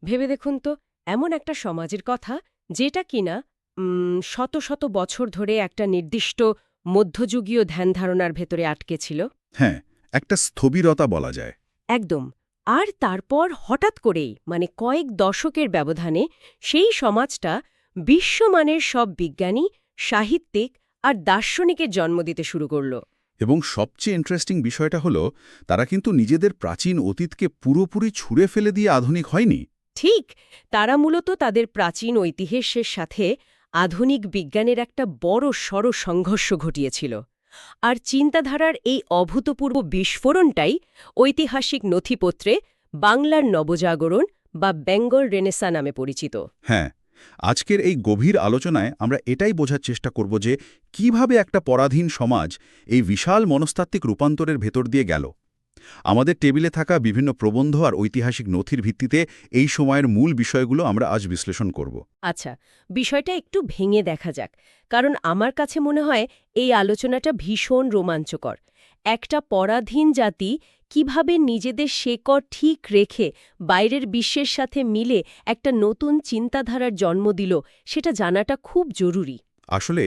ভেবে দেখুন তো, এমন একটা সমাজের কথা যেটা কিনা শত শত বছর ধরে একটা নির্দিষ্ট মধ্যযুগীয় ধ্যানধারণার ভেতরে আটকে ছিল। হ্যাঁ, একটা স্থবিরতা বলা যায়। একদম। আর তারপর হঠাৎ করেই মানে কয়েক দশকের ব্যবধানে সেই সমাজটা বিশ্বমানের সব বিজ্ঞানী, সাহিত্যিক আর দার্শনিকের জন্ম দিতে শুরু করল। এবং সবচেয়ে ইন্টারেস্টিং বিষয়টা হলো, তারা কিন্তু নিজেদের প্রাচীন অতীতকে পুরোপুরি ছুঁড়ে ফেলে দিয়ে আধুনিক হয়নি। ঠিক, তারা মূলত তাদের প্রাচীন ঐতিহ্যের সাথে আধুনিক বিজ্ঞানের একটা বড় সড় সংঘর্ষ ঘটিয়েছিল। আর চিন্তাধারার এই অভূতপূর্ব বিস্ফোরণটাই ঐতিহাসিক নথিপত্রে বাংলার নবজাগরণ বা বেঙ্গল রেনেসা নামে পরিচিত। হ্যাঁ, আজকের এই গভীর আলোচনায় আমরা এটাই বোঝার চেষ্টা করব যে কিভাবে একটা পরাধীন সমাজ এই বিশাল মনস্তাত্ত্বিক রূপান্তরের ভেতর দিয়ে গেল। আমাদের টেবিলে থাকা বিভিন্ন প্রবন্ধ আর ঐতিহাসিক নথির ভিত্তিতে এই সময়ের মূল বিষয়গুলো আমরা আজ বিশ্লেষণ করব। আচ্ছা, বিষয়টা একটু ভেঙে দেখা যাক, কারণ আমার কাছে মনে হয় এই আলোচনাটা ভীষণ রোমাঞ্চকর। একটা পরাধীন জাতি কিভাবে নিজেদের শেকড় ঠিক রেখে বাইরের বিশ্বের সাথে মিলে একটা নতুন চিন্তাধারার জন্ম দিল, সেটা জানাটা খুব জরুরি। আসলে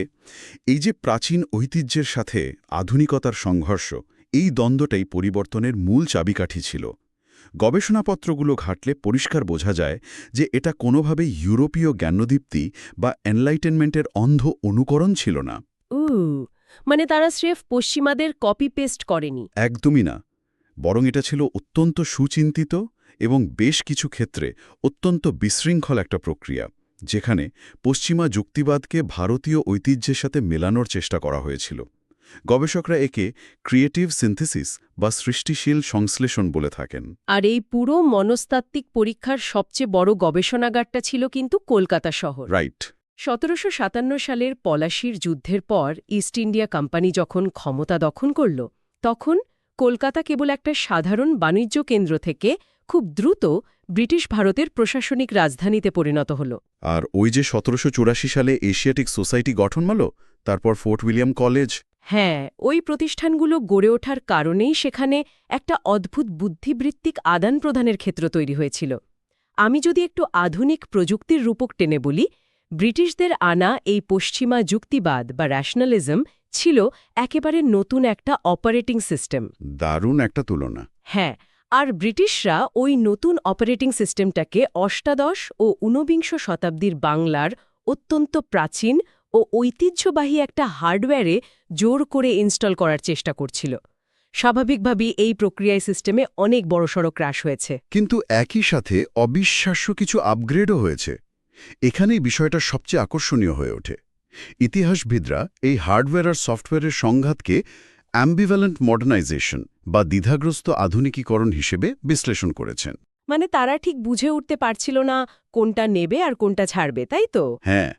এই যে প্রাচীন ঐতিহ্যের সাথে আধুনিকতার সংঘর্ষ, এই দ্বন্দ্বটাই পরিবর্তনের মূল চাবিকাঠি ছিল। গবেষণাপত্রগুলো ঘাটলে পরিষ্কার বোঝা যায় যে এটা কোনোভাবেই ইউরোপীয় জ্ঞানদীপ্তি বা এনলাইটেনমেন্টের অন্ধ অনুকরণ ছিল না। উ মানে তারা স্রেফ পশ্চিমাদের কপি পেস্ট করেনি। একদমই না, বরং এটা ছিল অত্যন্ত সুচিন্তিত এবং বেশ কিছু ক্ষেত্রে অত্যন্ত বিশৃঙ্খল একটা প্রক্রিয়া, যেখানে পশ্চিমা যুক্তিবাদকে ভারতীয় ঐতিহ্যের সাথে মেলানোর চেষ্টা করা হয়েছিল। গবেষকরা একে ক্রিয়েটিভ সিনথেসিস বা সৃষ্টিশীল সংশ্লেষণ বলে থাকেন। আর এই পুরো মনস্তাত্ত্বিক পরীক্ষার সবচেয়ে বড় গবেষণাগারটা ছিল কিন্তু কলকাতা শহর। রাইট। ১৭৫৭ সালের পলাশির যুদ্ধের পর ইস্ট ইন্ডিয়া কোম্পানি যখন ক্ষমতা দখল করল, তখন কলকাতা কেবল একটা সাধারণ বাণিজ্য কেন্দ্র থেকে খুব দ্রুত ব্রিটিশ ভারতের প্রশাসনিক রাজধানীতে পরিণত হল। আর ওই যে ১৭৮৪ সালে এশিয়াটিক সোসাইটি গঠন হল, তারপর ফোর্ট উইলিয়াম কলেজ। হ্যাঁ, ওই প্রতিষ্ঠানগুলো গড়ে ওঠার কারণেই সেখানে একটা অদ্ভুত বুদ্ধিবৃত্তিক আদান-প্রদানের ক্ষেত্র তৈরি হয়েছিল। আমি যদি একটু আধুনিক প্রযুক্তির রূপক টেনে বলি, ব্রিটিশদের আনা এই পশ্চিমা যুক্তিবাদ বা র্যাশনালিজম ছিল একেবারে নতুন একটা অপারেটিং সিস্টেম। দারুণ একটা তুলনা। হ্যাঁ, আর ব্রিটিশরা ওই নতুন অপারেটিং সিস্টেমটাকে অষ্টাদশ ও ঊনবিংশ শতাব্দীর বাংলার অত্যন্ত প্রাচীন ও ঐতিহ্যবাহী একটা হার্ডওয়্যারে জোর করে ইনস্টল করার চেষ্টা করছিল। স্বাভাবিকভাবেই এই প্রক্রিয়ায় সিস্টেমে অনেক বড়সড় ক্র্যাশ হয়েছে। কিন্তু একই সাথে অবিশ্বাস্য কিছু আপগ্রেডও হয়েছে। এখানেই বিষয়টা সবচেয়ে আকর্ষণীয় হয়ে ওঠে। ইতিহাসবিদরা এই হার্ডওয়্যার আর সফটওয়্যারের সংঘাতকে অ্যাম্বিভ্যালেন্ট মডার্নাইজেশন বা দ্বিধাগ্রস্ত আধুনিকীকরণ হিসেবে বিশ্লেষণ করেছেন। মানে তারা ঠিক বুঝে উঠতে পারছিল না কোনটা নেবে আর কোনটা ছাড়বে, তাই তো? হ্যাঁ,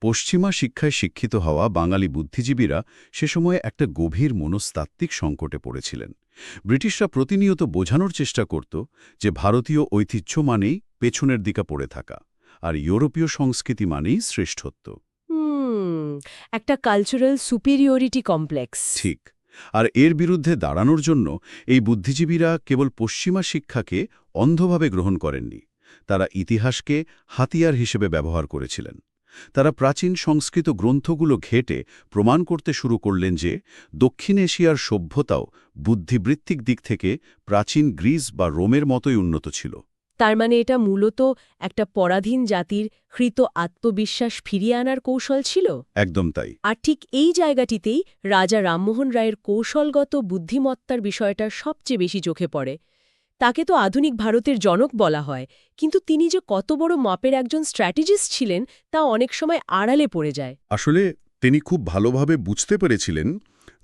পশ্চিমা শিক্ষায় শিক্ষিত হওয়া বাঙালি বুদ্ধিজীবীরা সে সময়ে একটা গভীর মনস্তাত্ত্বিক সংকটে পড়েছিলেন। ব্রিটিশরা প্রতিনিয়ত বোঝানোর চেষ্টা করত যে ভারতীয় ঐতিহ্য মানেই পেছনের দিকে পড়ে থাকা, আর ইউরোপীয় সংস্কৃতি মানেই শ্রেষ্ঠত্ব। হুম, একটা কালচারাল সুপিরিয়রিটি কমপ্লেক্স। ঠিক। আর এর বিরুদ্ধে দাঁড়ানোর জন্য এই বুদ্ধিজীবীরা কেবল পশ্চিমা শিক্ষাকে অন্ধভাবে গ্রহণ করেননি, তারা ইতিহাসকে হাতিয়ার হিসেবে ব্যবহার করেছিলেন। তারা প্রাচীন সংস্কৃত গ্রন্থগুলো ঘেঁটে প্রমাণ করতে শুরু করলেন যে দক্ষিণ এশিয়ার সভ্যতাও বুদ্ধিবৃত্তিক দিক থেকে প্রাচীন গ্রিস বা রোমের মতোই উন্নত ছিল। তার মানে এটা মূলত একটা পরাধীন জাতির হৃত আত্মবিশ্বাস ফিরিয়ে আনার কৌশল ছিল। একদম তাই। আর ঠিক এই জায়গাটিতেই রাজা রামমোহন রায়ের কৌশলগত বুদ্ধিমত্তার বিষয়টা সবচেয়ে বেশি চোখে পড়ে। তাকে তো আধুনিক ভারতের জনক বলা হয়, কিন্তু তিনি যে কত বড় মাপের একজন স্ট্র্যাটেজিস্ট ছিলেন তা অনেক সময় আড়ালে পড়ে যায়। আসলে তিনি খুব ভালোভাবে বুঝতে পেরেছিলেন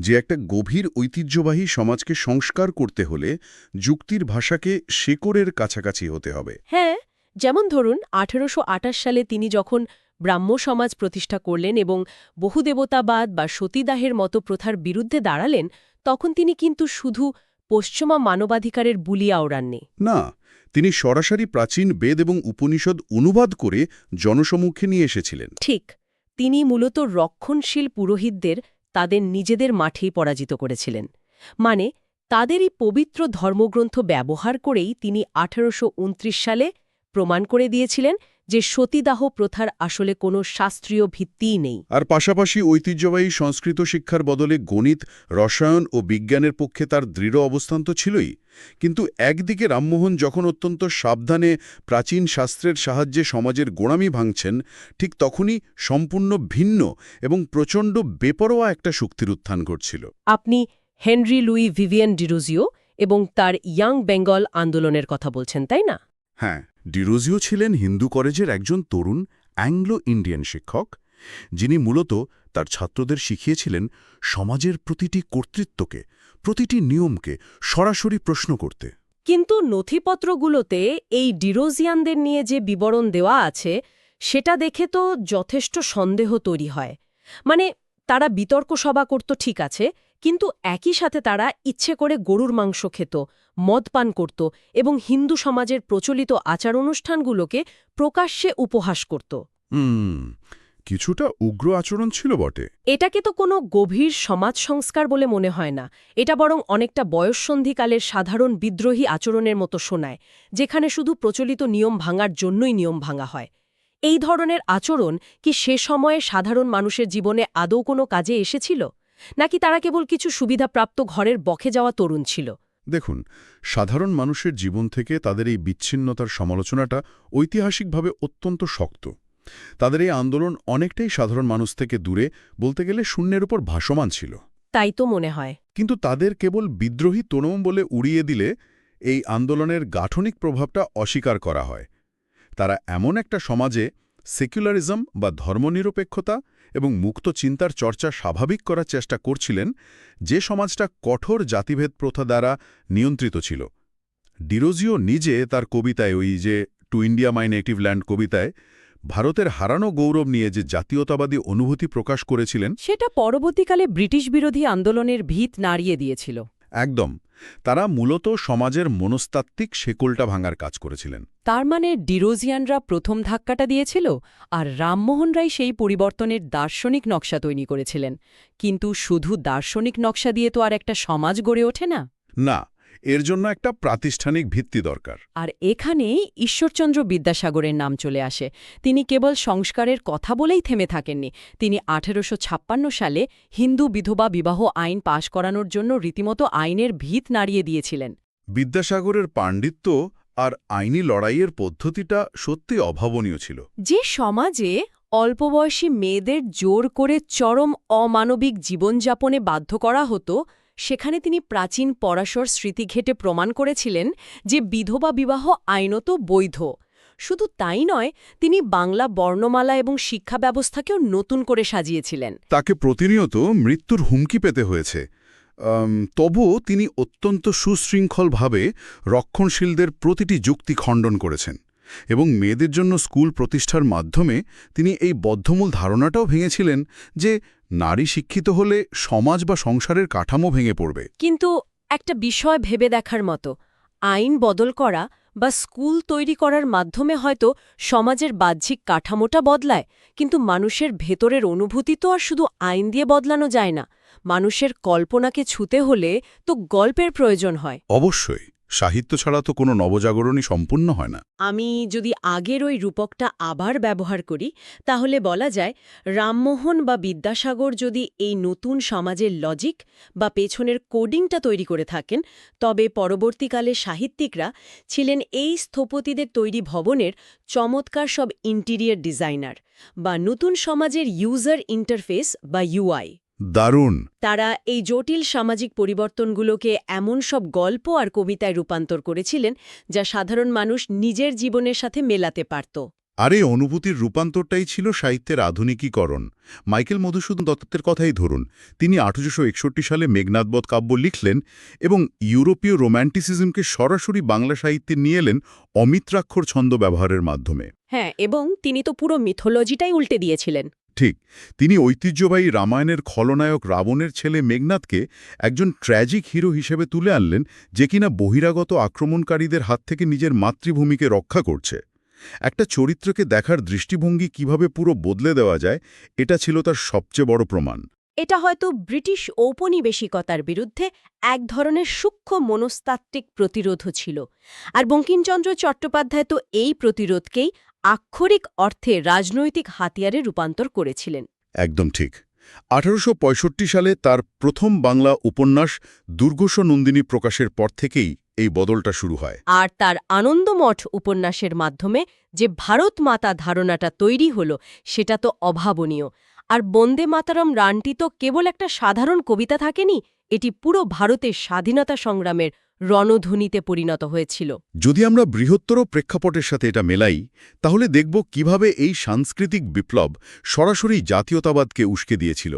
যে একটা গভীর ঐতিহ্যবাহী সমাজকে সংস্কার করতে হলে যুক্তির ভাষাকে শেকড়ের কাছাকাছি হতে হবে। হ্যাঁ, যেমন ধরুন ১৮২৮ সালে তিনি যখন ব্রাহ্ম সমাজ প্রতিষ্ঠা করলেন এবং বহুদেবতাবাদ বা সতীদাহের মতো প্রথার বিরুদ্ধে দাঁড়ালেন, তখন তিনি কিন্তু শুধু পশ্চিমা মানবাধিকারের বুলি আওড়াননি। না, তিনি সরাসরি প্রাচীন বেদ এবং উপনিষদ অনুবাদ করে জনসমক্ষে নিয়ে এসেছিলেন। ঠিক, তিনি মূলত রক্ষণশীল পুরোহিতদের তাদের নিজেদের মাঠেই পরাজিত করেছিলেন। মানে তাদেরই পবিত্র ধর্মগ্রন্থ ব্যবহার করেই তিনি ১৮২৯ সালে প্রমাণ করে দিয়েছিলেন যে সতীদাহ প্রথার আসলে কোনো শাস্ত্রীয় ভিত্তিই নেই। আর পাশাপাশি ঐতিহ্যবাহী সংস্কৃত শিক্ষার বদলে গণিত, রসায়ন ও বিজ্ঞানের পক্ষে তার দৃঢ় অবস্থান তো ছিলই। কিন্তু একদিকে রামমোহন যখন অত্যন্ত সাবধানে প্রাচীন শাস্ত্রের সাহায্যে সমাজের গোড়ামি ভাঙছেন, ঠিক তখনই সম্পূর্ণ ভিন্ন এবং প্রচণ্ড বেপরোয়া একটা শক্তির উত্থান ঘটছিল। আপনি হেনরি লুই ভিভিয়ান ডিরোজিও এবং তার ইয়াং বেঙ্গল আন্দোলনের কথা বলছেন, তাই না? হ্যাঁ, ডিরোজিও ছিলেন হিন্দু কলেজের একজন তরুণ অ্যাংলো ইন্ডিয়ান শিক্ষক, যিনি মূলত তার ছাত্রদের শিখিয়েছিলেন সমাজের প্রতিটি কর্তৃত্বকে, প্রতিটি নিয়মকে সরাসরি প্রশ্ন করতে। কিন্তু নথিপত্রগুলোতে এই ডিরোজিয়ানদের নিয়ে যে বিবরণ দেওয়া আছে সেটা দেখে তো যথেষ্ট সন্দেহ তৈরি হয়। মানে তারা বিতর্ক সভা করত ঠিক আছে, কিন্তু একই সাথে তারা ইচ্ছে করে গরুর মাংস খেত, মদ পান করত এবং হিন্দু সমাজের প্রচলিত আচার অনুষ্ঠানগুলোকে প্রকাশ্যে উপহাস করত। কিছুটা উগ্র আচরণ ছিল বটে। এটাকে তো কোনো গভীর সমাজ সংস্কার বলে মনে হয় না। এটা বরং অনেকটা বয়ঃসন্ধিকালের সাধারণ বিদ্রোহী আচরণের মতো শোনায়, যেখানে শুধু প্রচলিত নিয়ম ভাঙার জন্যই নিয়ম ভাঙা হয়। এই ধরনের আচরণ কি সে সময়ে সাধারণ মানুষের জীবনে আদৌ কোনো কাজে এসেছিল, নাকি তারা কেবল কিছু সুবিধাপ্রাপ্ত ঘরের বখে যাওয়া তরুণ ছিল? দেখুন, সাধারণ মানুষের জীবন থেকে তাদের এই বিচ্ছিন্নতার সমালোচনাটা ঐতিহাসিকভাবে অত্যন্ত শক্ত। তাদের এই আন্দোলন অনেকটাই সাধারণ মানুষ থেকে দূরে, বলতে গেলে শূন্যের উপর ভাসমান ছিল। তাই তো মনে হয়। কিন্তু তাদের কেবল বিদ্রোহী তরুণ বলে উড়িয়ে দিলে এই আন্দোলনের গাঠনিক প্রভাবটা অস্বীকার করা হয়। তারা এমন একটা সমাজে সেকুলারিজম বা ধর্মনিরপেক্ষতা এবং মুক্ত চিন্তার চর্চা স্বাভাবিক করার চেষ্টা করছিলেন, যে সমাজটা কঠোর জাতিভেদ প্রথা দ্বারা নিয়ন্ত্রিত ছিল। ডিরোজিও নিজে তার কবিতায়, ওই যে to India my native land কবিতায়, ভারতের হারানো গৌরব নিয়ে যে জাতীয়তাবাদী অনুভূতি প্রকাশ করেছিলেন, সেটা পরবর্তীকালে ব্রিটিশ বিরোধী আন্দোলনের ভিত নাড়িয়ে দিয়েছিল। একদম। তারা মূলত সমাজের মনস্তাত্ত্বিক শেকলটা ভাঙার কাজ করেছিলেন। তার মানে ডিরোজিয়ানরা প্রথম ধাক্কাটা দিয়েছিল, আর রামমোহন রায় সেই পরিবর্তনের দার্শনিক নকশা তৈরি করেছিলেন। কিন্তু শুধু দার্শনিক নকশা দিয়ে তো আর একটা সমাজ গড়ে ওঠে না। না, এর জন্য একটা প্রাতিষ্ঠানিক ভিত্তি দরকার। আর এখানেই ঈশ্বরচন্দ্র বিদ্যাসাগরের নাম চলে আসে। তিনি কেবল সংস্কারের কথা বলেই থেমে থাকেননি। তিনি 1856 সালে হিন্দু বিধবা বিবাহ আইন পাশ করানোর জন্য রীতিমতো আইনের ভিত নাড়িয়ে দিয়েছিলেন। বিদ্যাসাগরের পাণ্ডিত্য আর আইনি লড়াইয়ের পদ্ধতিটা সত্যি অভাবনীয় ছিল। যে সমাজে অল্পবয়সী মেয়েদের জোর করে চরম অমানবিক জীবনযাপনে বাধ্য করা হতো, সেখানে তিনি প্রাচীন পরাশর স্মৃতি ঘেঁটে প্রমাণ করেছিলেন যে বিধবা বিবাহ আইনত বৈধ। শুধু তাই নয়, তিনি বাংলা বর্ণমালা এবং শিক্ষা ব্যবস্থাকেও নতুন করে সাজিয়েছিলেন। তাকে প্রতিনিয়ত মৃত্যুর হুমকি পেতে হয়েছে। তবুও তিনি অত্যন্ত সুশৃঙ্খলভাবে রক্ষণশীলদের প্রতিটি যুক্তি খণ্ডন করেছেন এবং মেয়েদের জন্য স্কুল প্রতিষ্ঠার মাধ্যমে তিনি এই বদ্ধমূল ধারণাটাও ভেঙেছিলেন যে নারী শিক্ষিত হলে সমাজ বা সংসারের কাঠামো ভেঙে পড়বে। কিন্তু একটা বিষয় ভেবে দেখার মতো, আইন বদল করা বা স্কুল তৈরি করার মাধ্যমে হয়তো সমাজের বাহ্যিক কাঠামোটা বদলায়, কিন্তু মানুষের ভেতরের অনুভূতি তো আর শুধু আইন দিয়ে বদলানো যায় না। মানুষের কল্পনাকে ছুঁতে হলে তো গল্পের প্রয়োজন হয়। অবশ্যই, সাহিত্য ছাড়া তো কোনো নবজাগরণই সম্পূর্ণ হয় না। আমি যদি আগের ওই রূপকটা আবার ব্যবহার করি, তাহলে বলা যায় রামমোহন বা বিদ্যাসাগর যদি এই নতুন সমাজের লজিক বা পেছনের কোডিংটা তৈরি করে থাকেন, তবে পরবর্তীকালে সাহিত্যিকরা ছিলেন এই স্থপতিদের তৈরি ভবনের চমৎকার সব ইন্টিরিয়ার ডিজাইনার বা নতুন সমাজের ইউজার ইন্টারফেস বা ইউআই। দারুণ। তারা এই জটিল সামাজিক পরিবর্তনগুলোকে এমন সব গল্প আর কবিতায় রূপান্তর করেছিলেন যা সাধারণ মানুষ নিজের জীবনের সাথে মেলাতে পারত। আর এই অনুভূতির রূপান্তরটাই ছিল সাহিত্যের আধুনিকীকরণ। মাইকেল মধুসূদন দত্তের কথাই ধরুন, তিনি 1861 সালে মেঘনাদবধ কাব্য লিখলেন এবং ইউরোপীয় রোম্যান্টিসিজমকে সরাসরি বাংলা সাহিত্যে নিয়ে এলেন অমিত্রাক্ষর ছন্দ ব্যবহারের মাধ্যমে। হ্যাঁ, এবং তিনি তো পুরো মিথোলজিটাই উল্টে দিয়েছিলেন। ঠিক, তিনি ঐতিহ্যবাহী রামায়ণের খলনায়ক রাবণের ছেলে মেঘনাদকে একজন ট্র্যাজিক হিরো হিসেবে তুলে আনলেন, যে কিনা বহিরাগত আক্রমণকারীদের হাত থেকে নিজের মাতৃভূমিকে রক্ষা করছে। একটা চরিত্রকে দেখার দৃষ্টিভঙ্গি কিভাবে পুরো বদলে দেওয়া যায়, এটা ছিল তার সবচেয়ে বড় প্রমাণ। এটা হয়তো ব্রিটিশ ঔপনিবেশিকতার বিরুদ্ধে এক ধরনের সূক্ষ্ম মনস্তাত্ত্বিক প্রতিরোধও ছিল। আর বঙ্কিমচন্দ্র চট্টোপাধ্যায় তো এই প্রতিরোধকেই আক্ষরিক অর্থে রাজনৈতিক হাতিয়ারে রূপান্তর করেছিলেন। একদম ঠিক। 1865 সালে তার প্রথম বাংলা উপন্যাস দুর্গোষ নন্দিনী প্রকাশের পর থেকেই এই বদলটা শুরু হয়। আর তার আনন্দমঠ উপন্যাসের মাধ্যমে যে ভারত মাতা ধারণাটা তৈরি হল সেটা তো অভাবনীয়। আর বন্দে মাতরম রানটি তো কেবল একটা সাধারণ কবিতা থাকেনি, এটি পুরো ভারতের স্বাধীনতা সংগ্রামের রণধ্বনিতে পরিণত হয়েছিল। যদি আমরা বৃহত্তর প্রেক্ষাপটের সাথে এটা মেলাই, তাহলে দেখব কিভাবে এই সাংস্কৃতিক বিপ্লব সরাসরি জাতীয়তাবাদকে উস্কে দিয়েছিল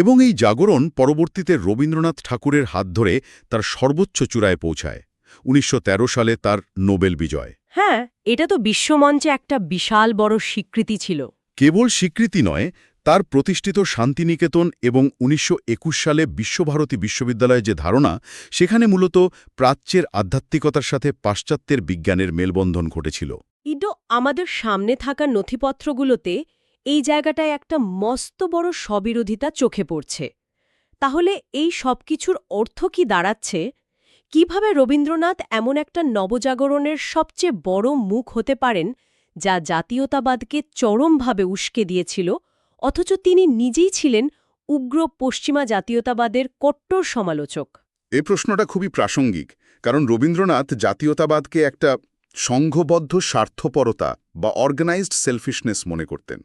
এবং এই জাগরণ পরবর্তীতে রবীন্দ্রনাথ ঠাকুরের হাত ধরে তার সর্বোচ্চ চূড়ায় পৌঁছায়। 1913 সালে তার নোবেল বিজয়। হ্যাঁ, এটা তো বিশ্বমঞ্চে একটা বিশাল বড় স্বীকৃতি ছিল। কেবল স্বীকৃতি নয়, তার প্রতিষ্ঠিত শান্তিনিকেতন এবং 1921 সালে বিশ্বভারতী বিশ্ববিদ্যালয়ে যে ধারণা, সেখানে মূলত প্রাচ্যের আধ্যাত্মিকতার সাথে পাশ্চাত্যের বিজ্ঞানের মেলবন্ধন ঘটেছিল। কিন্তু আমাদের সামনে থাকা নথিপত্রগুলোতে এই জায়গাটায় একটা মস্ত বড় স্ববিরোধিতা চোখে পড়ছে। তাহলে এই সবকিছুর অর্থ কি দাঁড়াচ্ছে? কিভাবে রবীন্দ্রনাথ এমন একটা নবজাগরণের সবচেয়ে বড় মুখ হতে পারেন, যা জাতীয়তাবাদকে চরমভাবে উস্কে দিয়েছিল, অথচ তিনি নিজেই ছিলেন উগ্র পশ্চিমা জাতীয়তাবাদের কট্টর সমালোচক? এই প্রশ্নটা খুবই প্রাসঙ্গিক, কারণ রবীন্দ্রনাথ জাতীয়তাবাদকে একটা সংঘবদ্ধ স্বার্থপরতা বা অর্গানাইজড সেলফিশনেস মনে করতেন।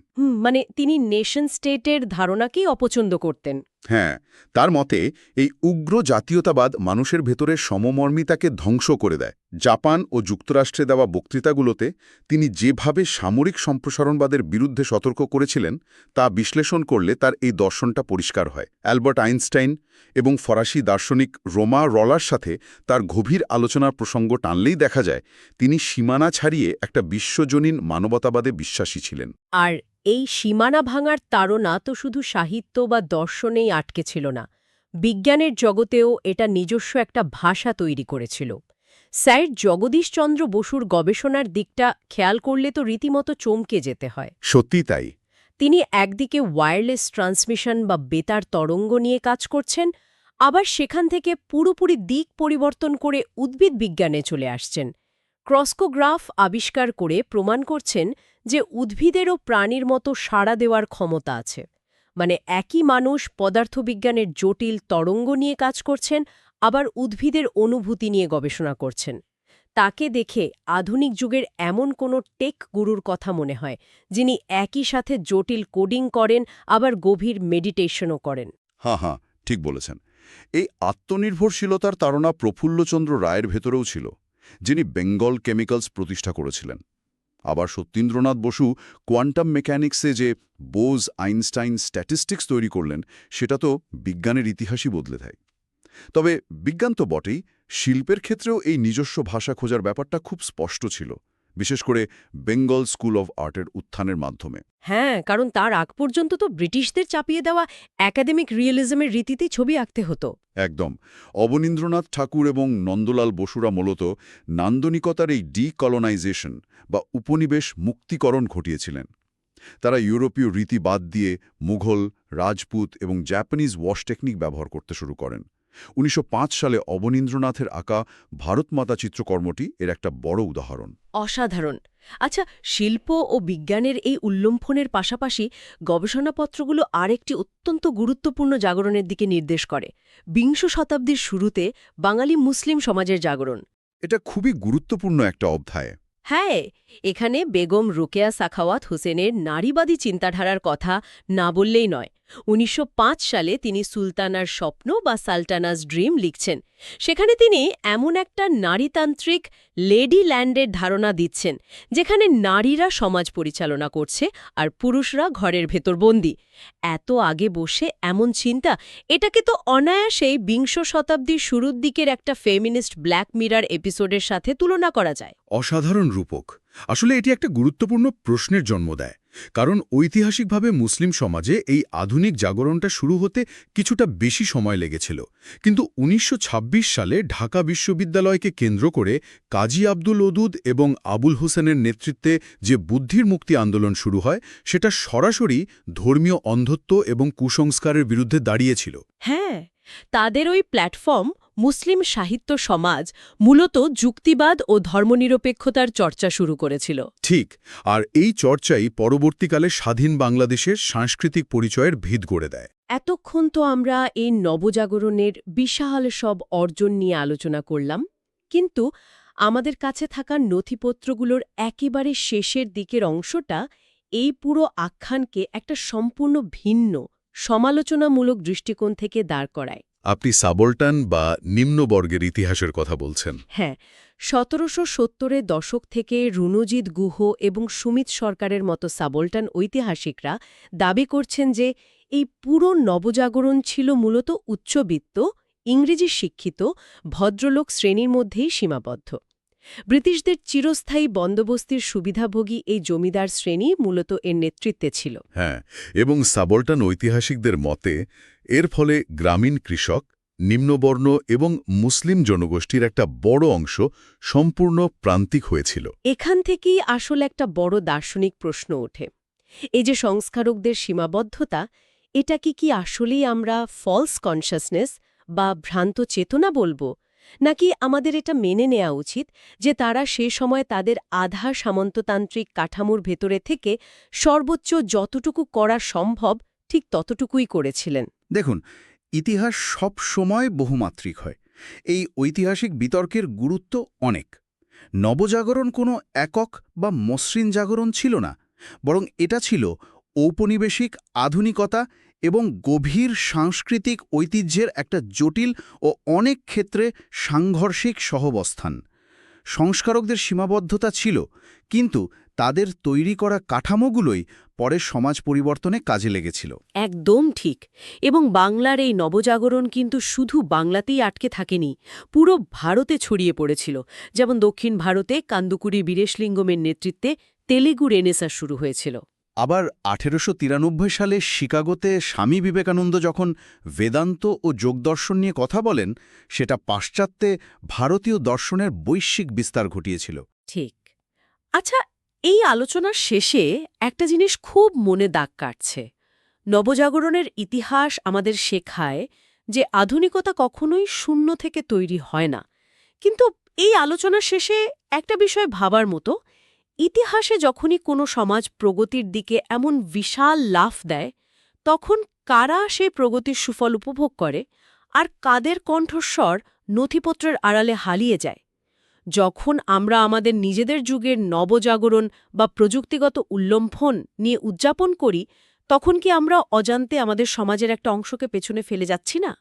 মানে তিনি নেশন স্টেটের ধারণাকেই অপছন্দ করতেন। হ্যাঁ, তার মতে এই উগ্র জাতীয়তাবাদ মানুষের ভেতরের সমমর্মিতাকে ধ্বংস করে দেয়। জাপান ও যুক্তরাষ্ট্রে দেওয়া বক্তৃতাগুলোতে তিনি যেভাবে সামরিক সম্প্রসারণবাদের বিরুদ্ধে সতর্ক করেছিলেন, তা বিশ্লেষণ করলে তার এই দর্শনটা পরিষ্কার হয়। অ্যালবার্ট আইনস্টাইন এবং ফরাসি দার্শনিক রোমা রলার সাথে তার গভীর আলোচনার প্রসঙ্গ টানলেই দেখা যায় তিনি সীমানা ছাড়িয়ে একটা বিশ্বজনীন মানবতাবাদে বিশ্বাসী ছিলেন। আর এই সীমানা ভাঙার তাড়না তো শুধু সাহিত্য বা দর্শনেই আটকে ছিল না, বিজ্ঞানের জগতেও এটা নিজস্ব একটা ভাষা তৈরি করেছিল। স্যার জগদীশচন্দ্র বসুর গবেষণার দিকটা খেয়াল করলে তো রীতিমতো চমকে যেতে হয়। সত্যি তাই। তিনি একদিকে ওয়্যারলেস ট্রান্সমিশন বা বেতার তরঙ্গ নিয়ে কাজ করছেন, আবার সেখান থেকে পুরোপুরি দিক পরিবর্তন করে উদ্ভিদ বিজ্ঞানে চলে আসছেন। ক্রস্কোগ্রাফ আবিষ্কার করে প্রমাণ করছেন যে উদ্ভিদেরও প্রাণীর মতো সাড়া দেওয়ার ক্ষমতা আছে। মানে একই মানুষ পদার্থবিজ্ঞানের জটিল তরঙ্গ নিয়ে কাজ করছেন, আবার উদ্ভিদের অনুভূতি নিয়ে গবেষণা করছেন। তাকে দেখে আধুনিক যুগের এমন কোনো টেক গুরুর কথা মনে হয়, যিনি একই সাথে জটিল কোডিং করেন, আবার গভীর মেডিটেশনও করেন। হ্যাঁ, ঠিক বলেছেন। এই আত্মনির্ভরশীলতার তাড়না প্রফুল্লচন্দ্র রায়ের ভেতরেও ছিল, যিনি বেঙ্গল কেমিক্যালস প্রতিষ্ঠা করেছিলেন। আবার সত্যেন্দ্রনাথ বসু কোয়ান্টাম মেকানিক্সে যে বোজ আইনস্টাইন স্ট্যাটিস্টিক্স তৈরি করলেন, সেটা তো বিজ্ঞানের ইতিহাসই বদলে দেয়। তবে বিজ্ঞান তো বটেই, শিল্পের ক্ষেত্রেও এই নিজস্ব ভাষা খোঁজার ব্যাপারটা খুব স্পষ্ট ছিল, বিশেষ করে বেঙ্গল স্কুল অব আর্টের উত্থানের মাধ্যমে। হ্যাঁ, কারণ তার আগ পর্যন্ত তো ব্রিটিশদের চাপিয়ে দেওয়া একাডেমিক রিয়েলিজমের রীতিতেই ছবি আঁকতে হতো। একদম। অবনীন্দ্রনাথ ঠাকুর এবং নন্দলাল বসুরা মূলত নান্দনিকতার এই ডিকলোনাইজেশন বা উপনিবেশ মুক্তিকরণ ঘটিয়েছিলেন। তারা ইউরোপীয় রীতি বাদ দিয়ে মুঘল, রাজপুত এবং জাপানিজ ওয়াশ টেকনিক ব্যবহার করতে শুরু করেন। 1905 সালে অবনীন্দ্রনাথের আঁকা ভারতমাতা চিত্রকর্মটি এর একটা বড় উদাহরণ। অসাধারণ। আচ্ছা, শিল্প ও বিজ্ঞানের এই উল্লম্ফনের পাশাপাশি গবেষণাপত্রগুলো আরেকটি অত্যন্ত গুরুত্বপূর্ণ জাগরণের দিকে নির্দেশ করে। বিংশ শতাব্দীর শুরুতে বাঙালি মুসলিম সমাজের জাগরণ। এটা খুবই গুরুত্বপূর্ণ একটা অধ্যায়। হ্যাঁ, এখানে বেগম রোকেয়া সাখাওয়াত হোসেনের নারীবাদী চিন্তাধারার কথা না বললেই নয়। 1905 সালে তিনি সুলতানার স্বপ্ন বা সালটানাস ড্রিম লিখছেন। সেখানে তিনি এমন একটা নারীতান্ত্রিক লেডি ল্যান্ডের ধারণা দিচ্ছেন, যেখানে নারীরা সমাজ পরিচালনা করছে আর পুরুষরা ঘরের ভেতর বন্দী। এত আগে বসে এমন চিন্তা, এটাকে তো অনায়াসেই বিংশ শতাব্দীর শুরুর দিকের একটা ফেমিনিস্ট ব্ল্যাক মিরর এপিসোডের সাথে তুলনা করা যায়। অসাধারণ রূপক। আসলে এটি একটা গুরুত্বপূর্ণ প্রশ্নের জন্ম দেয়। কারণ ঐতিহাসিকভাবে মুসলিম সমাজে এই আধুনিক জাগরণটা শুরু হতে কিছুটা বেশি সময় লেগেছিল, কিন্তু ১৯২৬ সালে ঢাকা বিশ্ববিদ্যালয়কে কেন্দ্র করে কাজী আব্দুল ওদুদ এবং আবুল হোসেনের নেতৃত্বে যে বুদ্ধির মুক্তি আন্দোলন শুরু হয়, সেটা সরাসরি ধর্মীয় অন্ধত্ব এবং কুসংস্কারের বিরুদ্ধে দাঁড়িয়েছিল। হ্যাঁ, তাদের ওই প্ল্যাটফর্ম মুসলিম সাহিত্য সমাজ মূলত যুক্তিবাদ ও ধর্মনিরপেক্ষতার চর্চা শুরু করেছিল। ঠিক, আর এই চর্চাই পরবর্তীকালে স্বাধীন বাংলাদেশের সাংস্কৃতিক পরিচয়ের ভিত গড়ে দেয়। এতক্ষণ তো আমরা এই নবজাগরণের বিশাল সব অর্জন নিয়ে আলোচনা করলাম, কিন্তু আমাদের কাছে থাকা নথিপত্রগুলোর একেবারে শেষের দিকের অংশটা এই পুরো আখ্যানকে একটা সম্পূর্ণ ভিন্ন সমালোচনামূলক দৃষ্টিকোণ থেকে দাঁড় করায়। আপনি সাবল্টান বা নিম্নবর্গের ইতিহাসের কথা বলছেন। হ্যাঁ, ১৭৭০-এর দশক থেকে রুনজিৎ গুহ এবং সুমিত সরকারের মতো সাবল্টান ঐতিহাসিকরা দাবি করছেন যে এই পুরো নবজাগরণ ছিল মূলত উচ্চবিত্ত, ইংরেজি শিক্ষিত, ভদ্রলোক শ্রেণীর মধ্যেই সীমাবদ্ধ। ব্রিটিশদের চিরস্থায়ী বন্দোবস্তির সুবিধাভোগী এই জমিদার শ্রেণী মূলত এর নেতৃত্বে ছিল। হ্যাঁ, এবং সাবল্টান ঐতিহাসিকদের মতে এর ফলে গ্রামীণ কৃষক, নিম্নবর্ণ এবং মুসলিম জনগোষ্ঠীর একটা বড় অংশ সম্পূর্ণ প্রান্তিক হয়েছিল। এখান থেকেই আসলে একটা বড় দার্শনিক প্রশ্ন ওঠে। এই যে সংস্কারকদের সীমাবদ্ধতা, এটা কি আসলেই আমরা ফলস কনশাসনেস বা ভ্রান্ত চেতনা বলবো, নাকি আমাদের এটা মেনে নেওয়া উচিত যে তারা সে সময় তাদের আধা সামন্ততান্ত্রিক কাঠামোর ভেতরে থেকে সর্বোচ্চ যতটুকু করা সম্ভব ঠিক ততটুকুই করেছিলেন? দেখুন, ইতিহাস সব সময় বহুমাত্রিক হয়। এই ঐতিহাসিক বিতর্কের গুরুত্ব অনেক। নবজাগরণ কোনো একক বা মসৃণ জাগরণ ছিল না, বরং এটা ছিল ঔপনিবেশিক আধুনিকতা এবং গভীর সাংস্কৃতিক ঐতিহ্যের একটা জটিল ও অনেক ক্ষেত্রে সাংঘর্ষিক সহাবস্থান। সংস্কারকদের সীমাবদ্ধতা ছিল, কিন্তু তাদের তৈরি করা কাঠামোগুলোই পরে সমাজ পরিবর্তনে কাজে লেগেছিল। একদম ঠিক। এবং বাংলার এই নবজাগরণ কিন্তু শুধু বাংলাতেই আটকে থাকেনি, পুরো ভারতে ছড়িয়ে পড়েছিল। যেমন দক্ষিণ ভারতে কান্দুকুরি বীরেশলিঙ্গমের নেতৃত্বে তেলেগু রেনেসাঁ শুরু হয়েছিল। আবার ১৮৯৩ সালে শিকাগোতে স্বামী বিবেকানন্দ যখন বেদান্ত ও যোগদর্শন নিয়ে কথা বলেন, সেটা পাশ্চাত্যে ভারতীয় দর্শনের বৈশ্বিক বিস্তার ঘটিয়েছিল। ঠিক। আচ্ছা, এই আলোচনার শেষে একটা জিনিস খুব মনে দাগ কাটছে। নবজাগরণের ইতিহাস আমাদের শেখায় যে আধুনিকতা কখনোই শূন্য থেকে তৈরি হয় না। কিন্তু এই আলোচনার শেষে একটা বিষয় ভাবার মতো, ইতিহাসে যখনই কোনো সমাজ প্রগতির দিকে এমন বিশাল লাফ দেয়, তখন কারা সেই প্রগতির সুফল উপভোগ করে আর কাদের কণ্ঠস্বর নথিপত্রের আড়ালে হারিয়ে যায়? যখন আমরা আমাদের নিজেদের যুগের নবজাগরণ বা প্রযুক্তিগত উল্লম্ফন নিয়ে উদযাপন করি, তখন কি আমরা অজান্তে আমাদের সমাজের একটা অংশকে পেছনে ফেলে যাচ্ছি না?